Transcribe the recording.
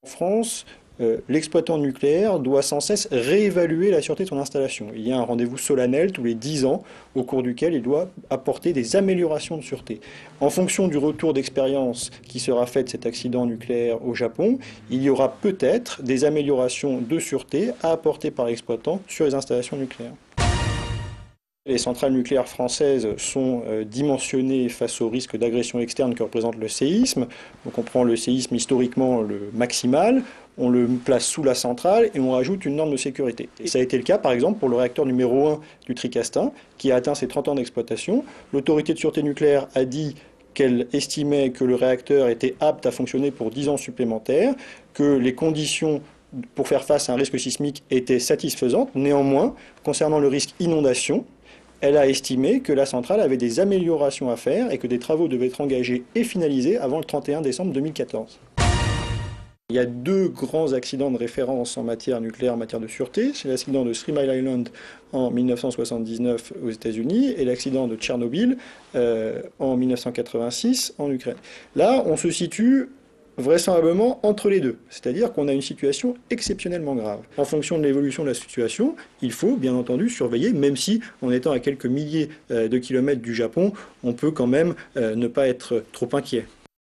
En France, l'exploitant nucléaire doit sans cesse réévaluer la sûreté de son installation. Il y a un rendez-vous solennel tous les 10 ans au cours duquel il doit apporter des améliorations de sûreté. En fonction du retour d'expérience qui sera fait de cet accident nucléaire au Japon, il y aura peut-être des améliorations de sûreté à apporter par l'exploitant sur les installations nucléaires. Les centrales nucléaires françaises sont dimensionnées face au risque d'agression externe que représente le séisme. Donc on prend le séisme historiquement le maximal, on le place sous la centrale et on rajoute une norme de sécurité. Et ça a été le cas par exemple pour le réacteur numéro 1 du Tricastin qui a atteint ses 30 ans d'exploitation. L'autorité de sûreté nucléaire a dit qu'elle estimait que le réacteur était apte à fonctionner pour 10 ans supplémentaires, que les conditions pour faire face à un risque sismique étaient satisfaisantes. Néanmoins, concernant le risque inondation, elle a estimé que la centrale avait des améliorations à faire et que des travaux devaient être engagés et finalisés avant le 31 décembre 2014. Il y a deux grands accidents de référence en matière nucléaire, en matière de sûreté. C'est l'accident de Three Mile Island en 1979 aux États-Unis et l'accident de Tchernobyl en 1986 en Ukraine. Là, on se situe vraisemblablement entre les deux, c'est-à-dire qu'on a une situation exceptionnellement grave. En fonction de l'évolution de la situation, il faut bien entendu surveiller, même si en étant à quelques milliers de kilomètres du Japon, on peut quand même ne pas être trop inquiet.